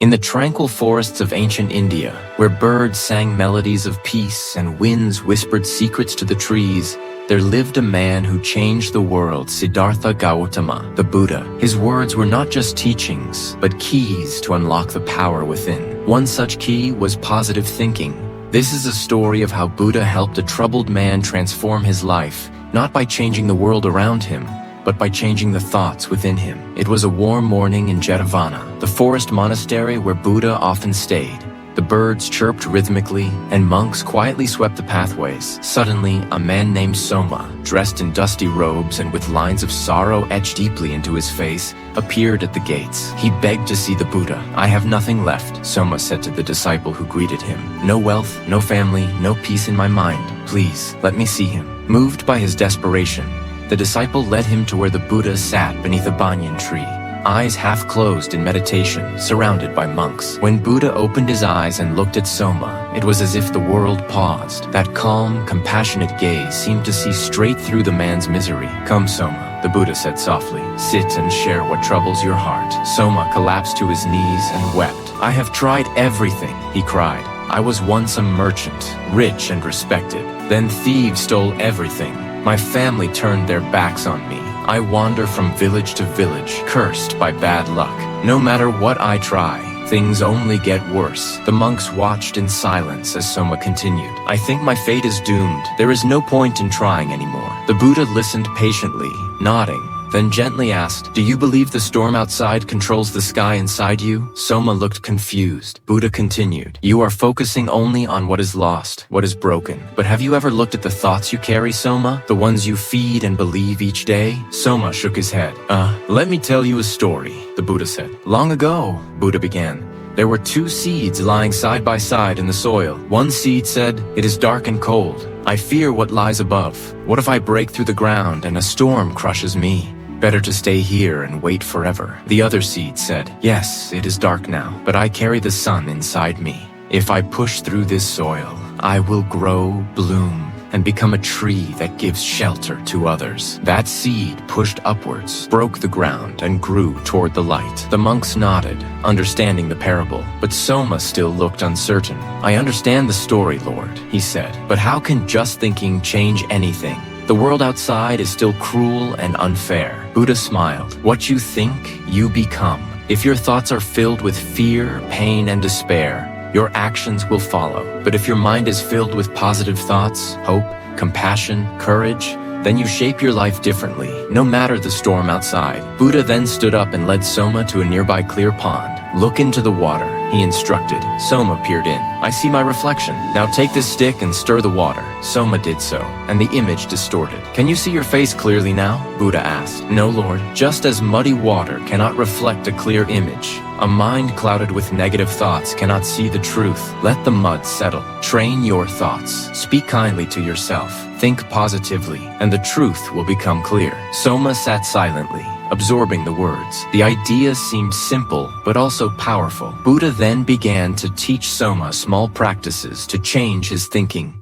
In the tranquil forests of ancient India, where birds sang melodies of peace and winds whispered secrets to the trees, there lived a man who changed the world, Siddhartha Gautama, the Buddha. His words were not just teachings, but keys to unlock the power within. One such key was positive thinking. This is a story of how Buddha helped a troubled man transform his life, not by changing the world around him, but by changing the thoughts within him. It was a warm morning in Jetavana, the forest monastery where Buddha often stayed. The birds chirped rhythmically, and monks quietly swept the pathways. Suddenly, a man named Soma, dressed in dusty robes and with lines of sorrow etched deeply into his face, appeared at the gates. He begged to see the Buddha. "I have nothing left," Soma said to the disciple who greeted him. "No wealth, no family, no peace in my mind. Please, let me see him." Moved by his desperation, the disciple led him to where the Buddha sat beneath a banyan tree, eyes half closed in meditation, surrounded by monks. When Buddha opened his eyes and looked at Soma, it was as if the world paused. That calm, compassionate gaze seemed to see straight through the man's misery. "Come, Soma," the Buddha said softly. "Sit and share what troubles your heart." Soma collapsed to his knees and wept. "I have tried everything," he cried. "I was once a merchant, rich and respected. Then thieves stole everything. My family turned their backs on me. I wander from village to village, cursed by bad luck. No matter what I try, things only get worse." The monks watched in silence as Soma continued. "I think my fate is doomed. There is no point in trying anymore." The Buddha listened patiently, nodding, then gently asked, "Do you believe the storm outside controls the sky inside you?" Soma looked confused. Buddha continued, "You are focusing only on what is lost, what is broken. But have you ever looked at the thoughts you carry, Soma? The ones you feed and believe each day?" Soma shook his head. Let me tell you a story," the Buddha said. "Long ago," Buddha began, "there were two seeds lying side by side in the soil. One seed said, 'It is dark and cold. I fear what lies above. What if I break through the ground and a storm crushes me? Better to stay here and wait forever.' The other seed said, 'Yes, it is dark now, but I carry the sun inside me. If I push through this soil, I will grow, bloom, and become a tree that gives shelter to others.' That seed pushed upwards, broke the ground, and grew toward the light." The monks nodded, understanding the parable, but Soma still looked uncertain. "I understand the story, Lord," he said, "but how can just thinking change anything? The world outside is still cruel and unfair." Buddha smiled. "What you think, you become. If your thoughts are filled with fear, pain, and despair, your actions will follow. But if your mind is filled with positive thoughts, hope, compassion, courage, then you shape your life differently, no matter the storm outside." Buddha then stood up and led Soma to a nearby clear pond. "Look into the water," he instructed. Soma peered in. "I see my reflection. Now take this stick and stir the water." Soma did so, and the image distorted. "Can you see your face clearly now?" Buddha asked. "No, Lord. Just as muddy water cannot reflect a clear image, a mind clouded with negative thoughts cannot see the truth. Let the mud settle. Train your thoughts. Speak kindly to yourself. Think positively, and the truth will become clear." Soma sat silently, absorbing the words. The idea seemed simple, but also powerful. Buddha then began to teach Soma small practices to change his thinking.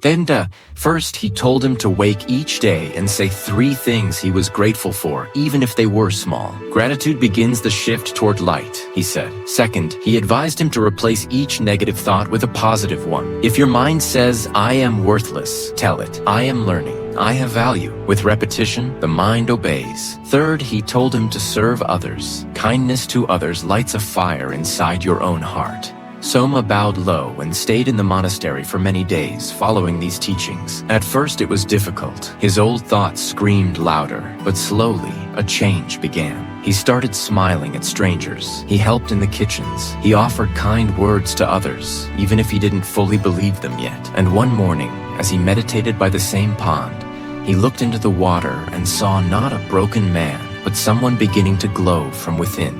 First, he told him to wake each day and say 3 things he was grateful for, even if they were small. "Gratitude begins the shift toward light," he said. Second, he advised him to replace each negative thought with a positive one. "If your mind says, 'I am worthless,' tell it, 'I am learning. I have value.' With repetition, the mind obeys." Third, he told him to serve others. "Kindness to others lights a fire inside your own heart." Soma bowed low and stayed in the monastery for many days, following these teachings. At first it was difficult. His old thoughts screamed louder, but slowly, a change began. He started smiling at strangers. He helped in the kitchens. He offered kind words to others, even if he didn't fully believe them yet. And one morning, as he meditated by the same pond, he looked into the water and saw not a broken man, but someone beginning to glow from within.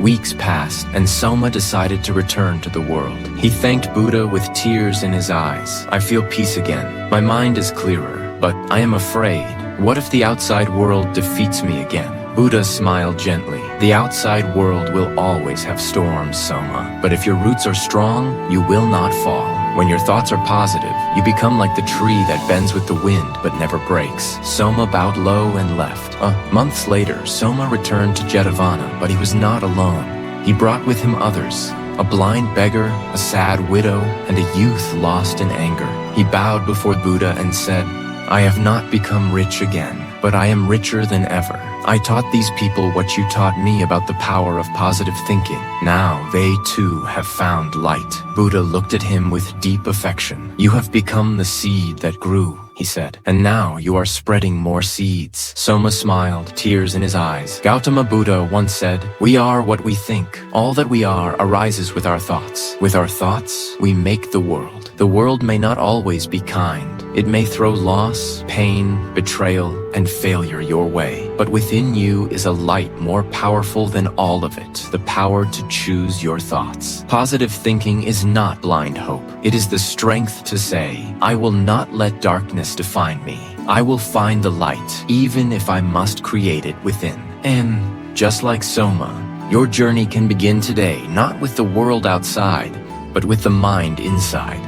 Weeks passed, and Soma decided to return to the world. He thanked Buddha with tears in his eyes. "I feel peace again. My mind is clearer, but I am afraid. What if the outside world defeats me again?" Buddha smiled gently. "The outside world will always have storms, Soma. But if your roots are strong, you will not fall. When your thoughts are positive, you become like the tree that bends with the wind but never breaks." Soma bowed low and left. Months later, Soma returned to Jetavana, but he was not alone. He brought with him others, a blind beggar, a sad widow, and a youth lost in anger. He bowed before Buddha and said, "I have not become rich again, but I am richer than ever. I taught these people what you taught me about the power of positive thinking. Now they too have found light." Buddha looked at him with deep affection. "You have become the seed that grew," he said, "and now you are spreading more seeds." Soma smiled, tears in his eyes. Gautama Buddha once said, "We are what we think. All that we are arises with our thoughts. With our thoughts, we make the world. The world may not always be kind. It may throw loss, pain, betrayal, and failure your way. But within you is a light more powerful than all of it, the power to choose your thoughts. Positive thinking is not blind hope. It is the strength to say, I will not let darkness define me. I will find the light, even if I must create it within. And just like Soma, your journey can begin today, not with the world outside, but with the mind inside.